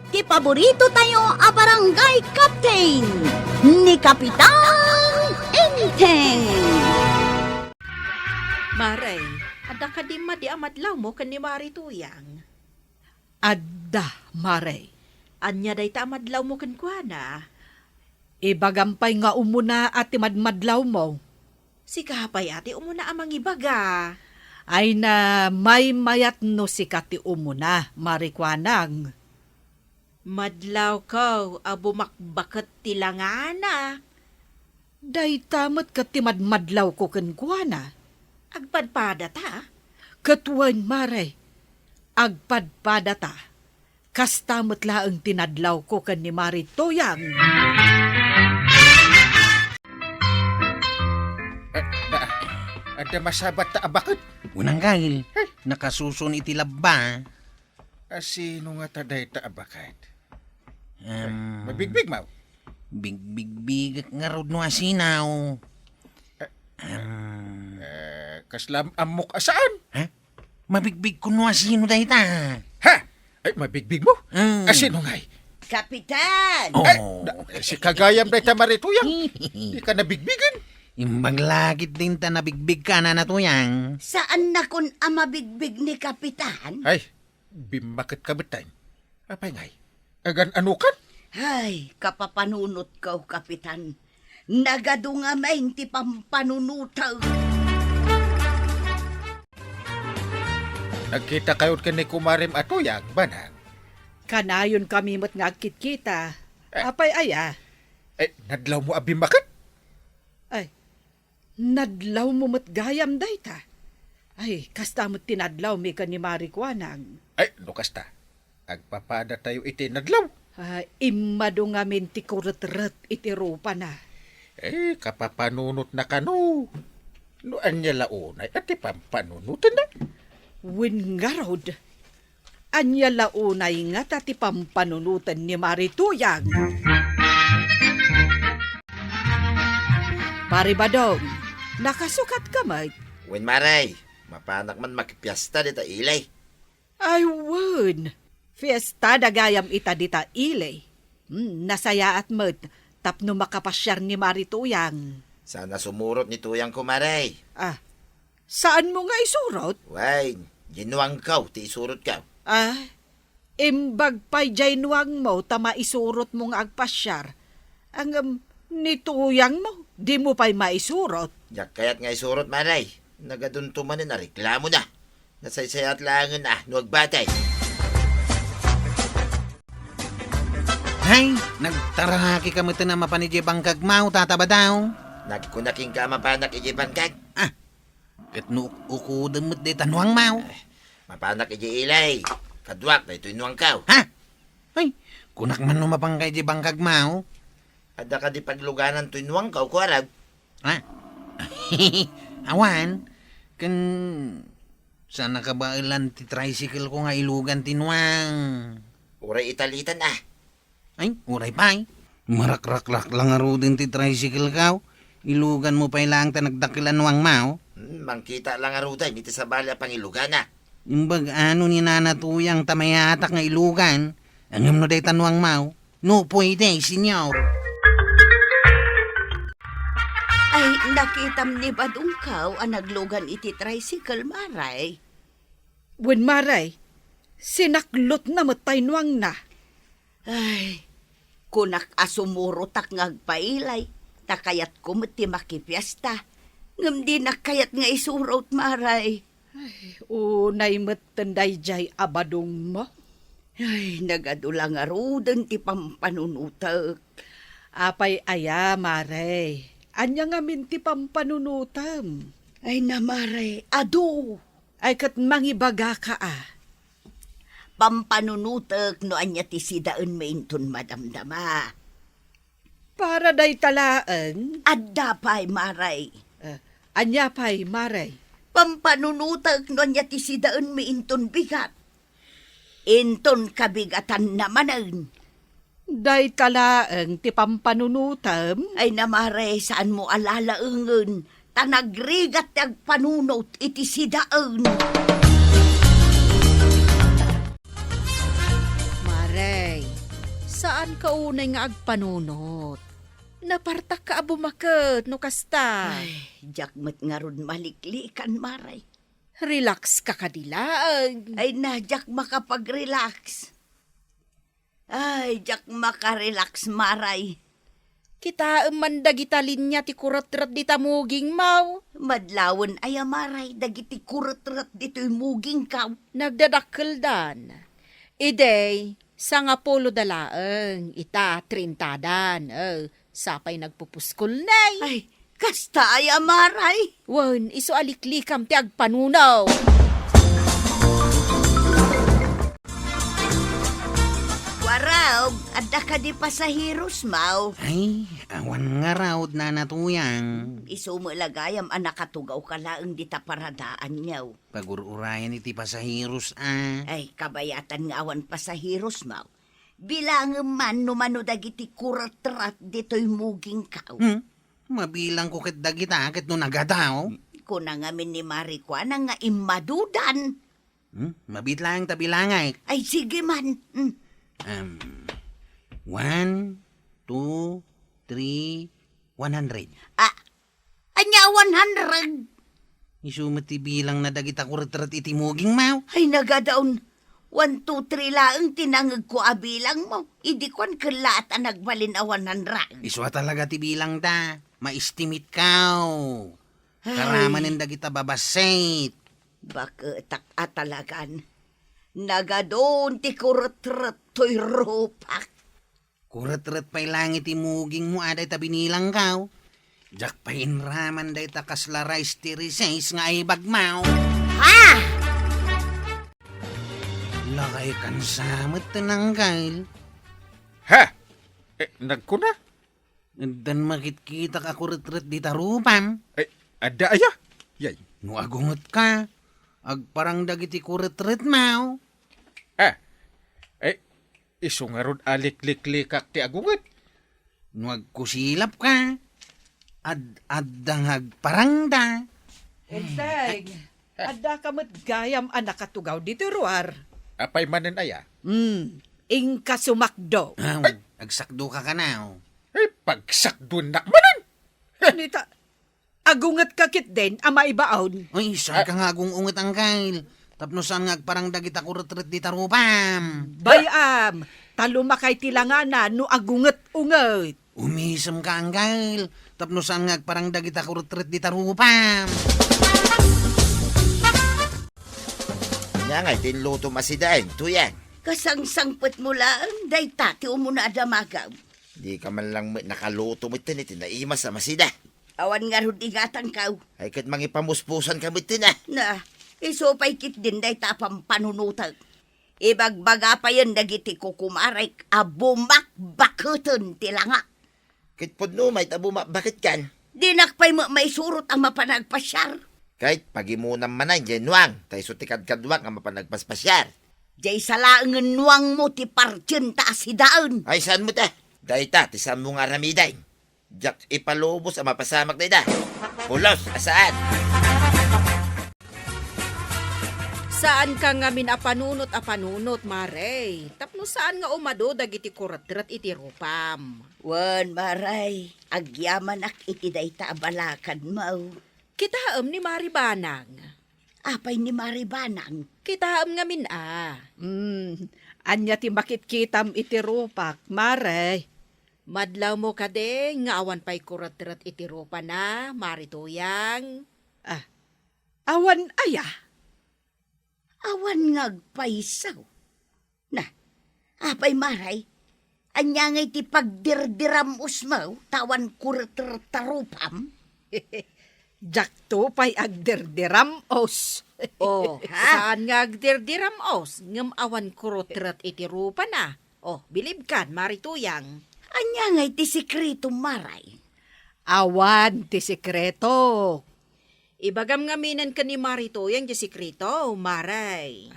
ti paborito tayo a barangay captain ni Kapitan Enteng. Maray, ada ka di amadlaw mo kan ni Mari Tuyang. Adda, Maray. Anya day ta amadlaw mo kan kuana. Ibagampay nga umuna at timadmadlaw mo. Si kapay ati umuna amang ibaga. Ay na may mayat no si kati umuna, marikwanang. Madlaw ko, abumakbakat tilangana. Day tamat ka timadmadlaw ko kenkwana. Agpadpada ta. Katuan, Maray. Agpadpada ta. Kastamot laang tinadlaw ko kan ni Mari Tuyang. Ada masabat ta abakot. Unang kahil, nakasusun iti labba. Sino nga taday ta abakat? Um, Mabigbig mau. Big nga rod no asinaw. Kaslam amok asaan? Ha? Mabigbig ko no asino dahi ta. Ha? Ay, mabigbig mo? Sino nga'y? Kapitan! Oh. Si kagayam day ta marituyang. Di ka nabigbigan. Imbag lagit din ta nabigbig ka na natuyang. Saan na kun amabigbig ni Kapitan? Ay, bimakit ka betay. Apay nga'y? Agan anukan? Ay, kapapanunot ko, Kapitan. Nagado nga main ti pampanunutaw. Nagkita kayo ka ni Kumarim Atuyang, banang. Kanayon kami mo't nga kita. Apay aya. Ay, nadlaw mo abimakit? Ay, nadlaw mo mo't gayam day ta. Ay, kasta mo't tinadlaw mi ka ni marikwanang. Ay, lukas ta. Agpapada tayo iti nadlaw. Imado nga min ti kurut-rut iti rupa na. Kapapanunot na ka no. No, anya launay at ipampanunutan na. Wingarod. Anya launay nga tati pampanunutan ni Mari Tuyang. Paribadong, nakasukat ka, Mike. Wen Maray, mapanak man makipyasta dita ilay. Ay, wun. Fiesta dagayam ita dita ilay. Nasaya at mat, tapno makapasyar ni Mari Tuyang. Sana sumurot ni tuyang ko Maray. Saan mo nga isurot? Way, ginuang kaw, ti isurot kaw. Imbag pa'y jaynuang mo, tama isurot mong agpasyar. Ang nituyang mo, di mo pa'y maisurot. Yak kayat nga isurot Maray. Nagaduntuman na reklamo na. Nasaysayat langan nuwag batay. Hay, nagtarahaki ka mo ito na mapanidya bangkag mau, tataba daw. Nagkunaking ka mapanak ijipan kag. Kat ukudam mo't di tanuang mau. Mapanak iji ilay. Kadwak na ito'y nuwang kaw. Ha? Ay, kunak man lumapang kay di bangkag mau. Ada ka di pagluganan to'y nuwang kaw ko arag. Ha? Awan, kan sana ka ba ilan ti tricycle ko nga ilugan tinuang. Uray italitan Ay, uray pa'y. Marakrak lang aro din ti tricycle kaw. Ilugan mo pa ilang ta nagdakilan wang mau. Mangkita lang aruday, niti sa balya pangilugan Imbag ano ni nanatuyang tamayatak nga ilugan. Angam no day tanwang mau. No pwede, senyor. Ay, nakitam ni Badungkaw ang naglugan iti tricycle, Maray. Wen Maray, sinaklot na matay nuang na. Ay, kunak asumurotak ngagpailay, takayat kumati makipiesta. Ngam di nakayat nga isurot, Maray. Unay matanday jay abadong mo. Ay, nagadulang arudan ti pampanunutak. Apay aya, Maray. Anya nga minti pampanunutam. Ay na, Maray, adu. Ay kat mangibaga ka Pampanunutak no anya ti sidaan mainton madamdama. Para day talaan. Adda pa'y, Maray. Anya pa'y, Maray. Pampanunutag no anya ti sidaan mainton bigat. Inton kabigatan namanan. Day talaang ti pampanunutam. Ay namare, saan mo alalaengen? Tanagrigat tag panunot iti sidaan. Maray, Saan ka unay nga agpanunot? Napartak ka abumakot, no kasta. Ay, jakmet nga ron maliklikan, Maray. Relax ka kadilaag. Ay na, jak makapag-relax. Ay, jak makarelax, Maray. Kita mandagita linya ti kurat-rat di tamuging mau. Madlawan ay Maray, dagiti kurat-rat dito'y muging kaw. Nagdadakkel dan. Idey, sa nga polo dalaeng, ita trintadan. Sapay nagpupuskol nay. Ay, kasta ay Maray. Wan, iso aliklikam ti agpanunaw. Waraw, adda ka di pasahiros, Mau. Ay, awan nga raod na natuyang. Isumulagayam anak katugaw ka laang di taparadaan niyaw. Pagururayan iti pasahiros Ay, kabayatan nga awan pasahiros, Mau. Bilang man numano dagiti kuratrat dito'y muging kaw. Mabilang ko kit dagita ket no nagadaw. Kuna ngamin ni Marikwana nga imadudan. Mabitlang tabilangay. Ay, sige man. 1, 2, 3, 100. Anya 100. Isumati bilang na dagita ko retret iti muging mau. Ay, nagadaon. 1, 2, 3 laang tinangag ko abilang mo. Idi kwan kalat ang nagbalin a 100. Iswa talaga ti bilang da. Maistimit kaw. Karamanin dagita babasit. Bakit atalagan. Nagadon ti kuratrat to'y rupak. Kuretret pa'y langit ti muging mo aday ta binilang kaw. Jak pa'y inraman day ta kasla rice ti risays nga ay bagmaw. Ha! Lakay kansamot tinanggal. Ha? Nagkuna? Dan makit-kita ka kuretret di tarupam. Ada aya? Yay. No agungot ka. Agparang dagiti kuretret mau. Iso nga ron alik-liklikak ti agungat. No agkusilap ka. Addang agparangda. Enteng, adda ka gayam anak katugaw dito ruar. Apay manen aya? Ingka sumakdo. Agsakdo ka kanaw. Pagsakdun nakmanan! Nita, agungat kakit din, ama ibaon. Uy, saan ka nga unget ang kail. Tapno saan nga agparang dagita kuretret di tarupam. Bayam, talumakay tilangana no agungat-ungat. Umisem ka ang kail. Tapno saan nga agparang dagita kuretret di tarupam. Nga nga, tinluto masidain. Tuyang. Kasangsangpet mo lang, day tati umuna adamagaw. Di ka man lang nakaluto mo ito naima sa masida. Awan nga ron ingatan kaw. Ay kat mangipamuspusan ka mo ito na. Na, isopay kit din day tapang panunutag. Ibagbaga pa yan dagiti kukumarek, abumak bakutan tilanga. Kit pod no, may tabuma, bakit kan? Dinakpay mo may surot ang mapanagpasyar. Kahit pagimunang manay, genuang. Tay sutikad-kadwang ang mapanagpaspasyar. Jay salaangan nuang mo ti partyen ta asidaan. Ay, saan mo ta? Dahita, tisam mo nga ramiday. Jak ipalubos ang mapasamak na ida. Pulos, asaan? Saan ka nga apanunot, Mare? Tapno saan nga umado dagiti kuratrat iti rupam. Wan, Maray, agyaman ak iti dayta abalakan mo. Kitaam ni Maribanang. Apay ni Maribanang. Kitaam nga Anya ti makitkitam iti rupak, Mare. Madlaw mo kade, nga awan pa'y kuratrat iti rupa na, Marituyang. Awan aya. Awan ngagpaisaw. Na, apay Maray, anya nga iti pagdirdiram usmaw, tawan kurattarupam. Jakto pa'y agderderam os. Oh, saan nga agdirdiram os, ngam awan kuratrat iti rupa na. Oh, bilib kan, Marituyang. Anya nga iti sikreto Maray. Awan ti sekreto. Ibagam nga minan ka ni Marituyang di sikrito, Maray.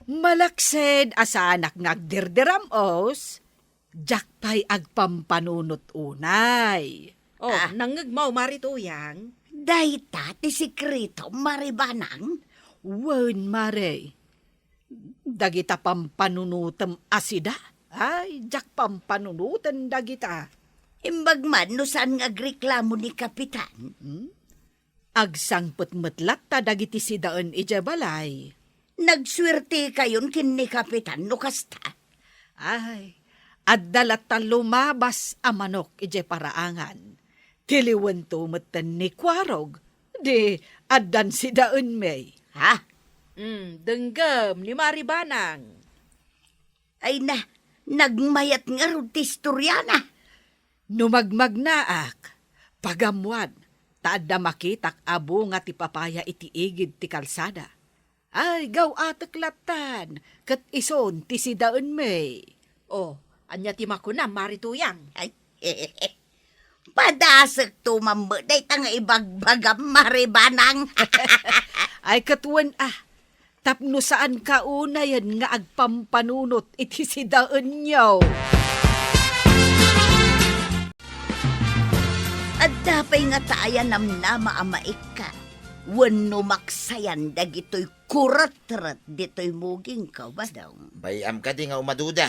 Malaksed asanak nagderderam os. Jakpay agpampanunot unay. Oh, nangagmaw, Marituyang. Dayta ti sikreto Maribanang. Wen, Mare. Dagita pampanunutem asida. Ay, jak pampanunutan dagita. Imbag man, no saan nga agreklamo ni Kapitan? Agsangput metlat ta dagiti si daan ija balay. Nagswerte kayon kin ni Kapitan no kasta. Ay, addalat ta lumabas a manok ije paraangan. Tiliwan tumatan ni Kwarog. Di, addan si daan may. Ha? Denggam ni Maribanang. Ay na, nagmayat nga ron ti istoryana. Numagmag naak, pagamwan, taadda makitak abo nga ti papaya iti igid ti kalsada. Ay, gaw atak latan, kat ison ti si daan may. Oh, anya ti makuna Marituyang. Ay, padasek to mambaday tanga ibagbagam Maribanang. Ay, katuan tapno saan kauna yan nga agpampanunot iti si daan nyaw. At dapay nga taaya namnama amaik ka. Wano maksayan dagito'y kurat-rat dito'y muging ka ba daw? Bayam ka di nga umaduda.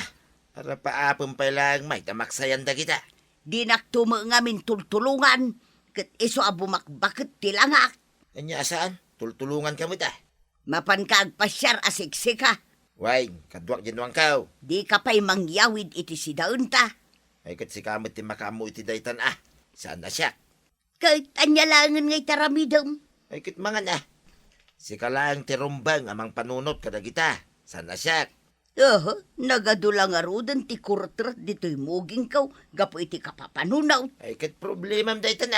Para paapon pa lang may tamaksayan da kita. Di naktumo ngamin tultulungan. Kat iso abumakbakit tilangak. Anya saan? Tultulungan kami ta. Mapan ka agpasyar asiksika. Way, kadwak ginwang kao. Di ka pa'y mangyawid iti si daun ta. Ay kat si kamot ti makamu iti daytan Saan na siya? Kahit anyalangan nga'y taramidom. Ay kit mga na. Si kalang tirumbang amang panunot kada kita. Saan na siya? Nagadulang arudan ti kurtrat dito'y muging kaw. Gapo iti kapapanunaw. Ay kit problemam daytan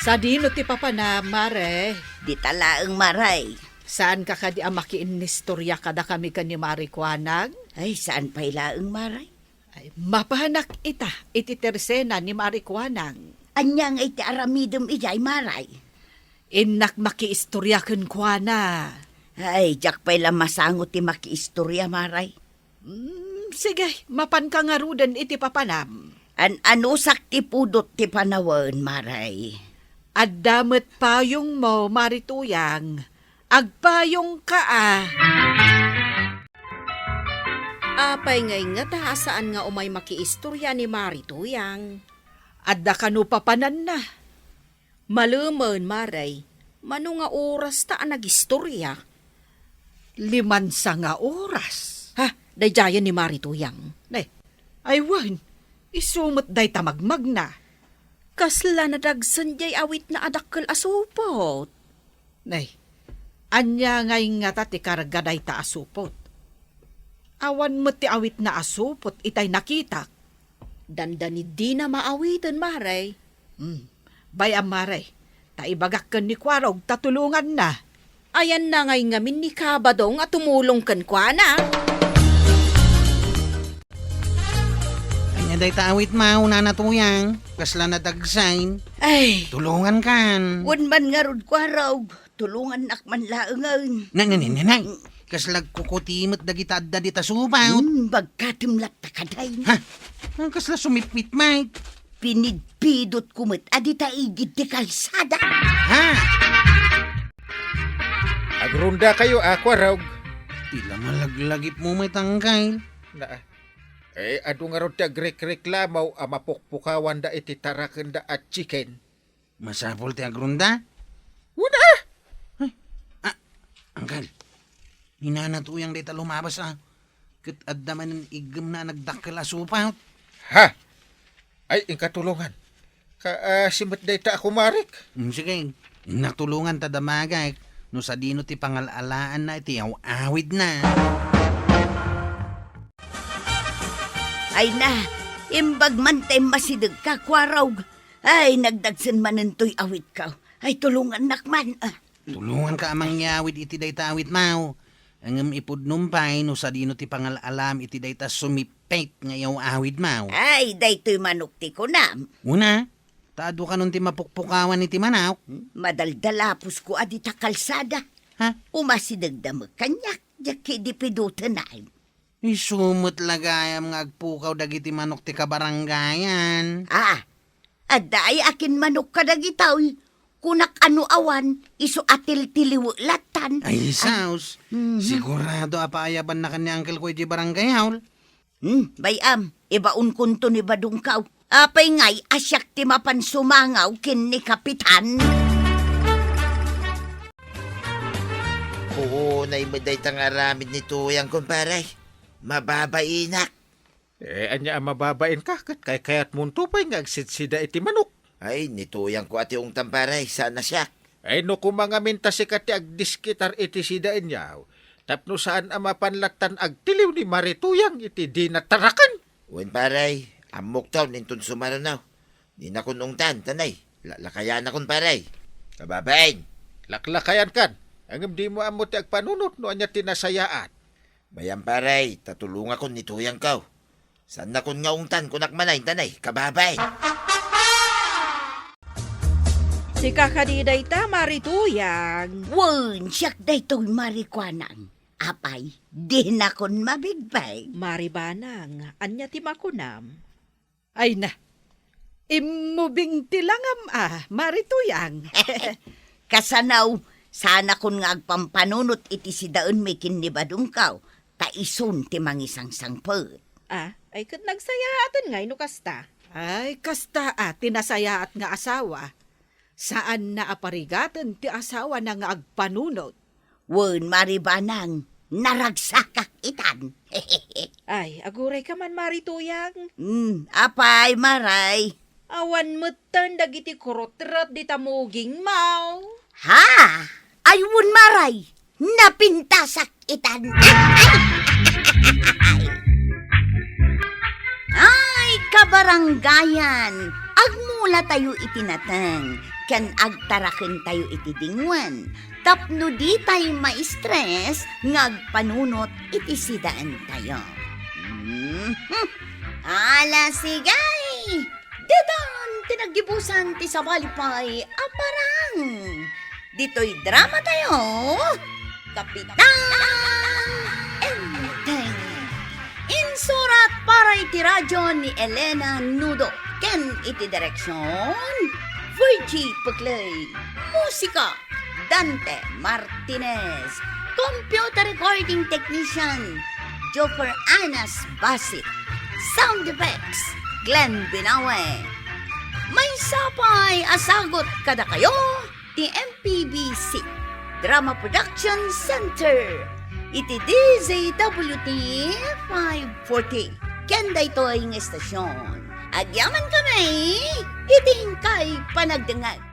Sa dino ti papana, Mare, Di talaang maray. saan ka kadi ang makiinistorya kada kami ka ni Marikwanag? Ay, saan pa'y laang maray? Ay, mapahanak ita, iti tersena ni Marikwanag. Anya nga iti aramidom ijay maray. Inak makiistoryaken kwa na. Ay, jak pa'y lamasangot ti makiistorya maray. Sige, mapan ka nga rudan iti papanam. Ano sakti pudot ti panawan maray? Addamet payong mo, Marituyang. Agpayong ka Apay ngay nga ta saan nga umay makiistorya ni Marituyang. Adda kanu papanan na. Maluman, Maray. Mano nga oras ta nagistorya? 5 nga oras. Ha, dayjayan ni Marituyang. Ay wan, isumot day tamagmag na. Kasla na dagsan jay awit na adakkel asupot. Anya ngay nga ta ti kargaday ta asupot. Awan mo ti awit na asupot itay nakitak. Dandani di na maawitan, Maray. Bayam Maray, taibagak ken ni Kwarog tatulungan na. Ayan na ngay ngamin ni Kabadong at tumulong kan kwa na. Anya day taawit mau nanatuyang. Kasla na dagsain. Ay, Tulungan kan. wan man nga rod kwaraw. Tulungan nakman laangan. Nanay. Kaslag kukutimot dagita adda dita subaw. Bagkatimlat ta kaday. Ha? Ang kasla sumipit, Mike. Pinidpidot kumit adita igid ti kalsada. Ha? Agrunda kayo, Kwarog. Tila malaglagip mo may tangkay. Adu nga ron ti agrek-reklamaw mapukpukawan da iti taraken da at chicken. Masapol ti agrunda? Una! Angkal, ninanatuyang dita lumabas Kat adda man ng igam na nagdakkel asupaw. Ha? Ay, ingkatulungan. Simot da ita ako, Marik. Sige, natulungan ta damagay. No sa dino ti pangalalaan na iti awid na. Ay na, imbag man tay masidag ka kwaraw. Ay, nagdagsan manentoy awit ka. Ay, tulungan nakman. Tulungan ka amang yawid iti dayta awid mau. Ang ipudnumpay no sa dino ti pangalalam iti dayta sumipet ngayaw awid mau. Ay, daytoy manok ti kunam. Una, taado ka nun ti mapukpukawan iti manaw. Madaldalapos ko adita kalsada. Ha? Umasidagdamag kanyak. Jaki di pidutan ay. Isumot lagayam nga agpukaw dagiti manok ti kabaranggayan. Aday akin manok ka dagitaw. Kunak ano awan, iso atil tiliw lata. kapitan. Ay, saus. Sigurado apaayaban na kan ni Uncle ko iti barangay haul. Bayam, ibaon kunto ni Badungkaw. Apay ngay, asyak ti mapan sumangaw kin ni kapitan. Oo, naimaday tang aramid ni Tuyang, kumparay. Mababainak. Anya ang mababain ka, kat kayat munto pa'y ngagsitsida iti manok. Ay, ni Tuyang ko ati yung tamparay, sana siya. Ay no kumangaminta si kati agdiskitar iti sidain niyaw. Tapno saan ang mapanlatan agtiliw ni Marituyang iti di natarakan. Uwan paray, amok taw nintun sumaranaw. Di na kunungtan, tanay. Lakayan na kun paray. Kababain. Laklakayan kan. Ang di mo amo ti agpanunot no anya tinasayaan. Bayan paray, tatulunga kon ni Tuyang kaw. Saan na kun ngaungtan kunak manay, tanay. Kababain. Si kakadiday ta, Marituyang. Wan, siyak daytoy marikwanan. Apay, di na kon mabigbay. Maribanang, anya ti makunam. Ay na, imubing tilangam Marituyang. Kasanaw, sana kon nga agpampanunot iti si daon may kinibadungkaw, taisun ti mangisang sangpet. Ay kat nagsaya atin ngay no kasta. Ay, kasta tinasaya at nga asawa. Saan na aparigatan ti asawa na nga agpanunot? Wan, maribanang, naragsakak itan. Ay, aguray ka man, Marituyang. Apay, maray. Awan mutan dagiti kurotrat di tamuging mau. Ha? Ayun, maray. Napintasak itan. Ay, kabaranggayan. Agmula tayo itinatang. Kan agtaraken tayo iti dingwan. Tapno di tayo ma-stress, ngagpanunot iti sidaan tayo. Ala sigay! Dedan tinagibusan ti sabalipay aparang. Dito'y drama tayo. Kapitan Enteng. Insurat para iti radyo ni Elena Nudo. Ken iti direksyon Virgie Paclay. Musika, Dante Martinez. Computer recording technician, Joper Anas Basit. Sound effects, Glenn Binawe. May sapay asagot kada kayo, ti MPBC Drama Production Center. Iti DZWT 540. Kenda ito ang estasyon. Agyaman kami, iting kay panagdangag.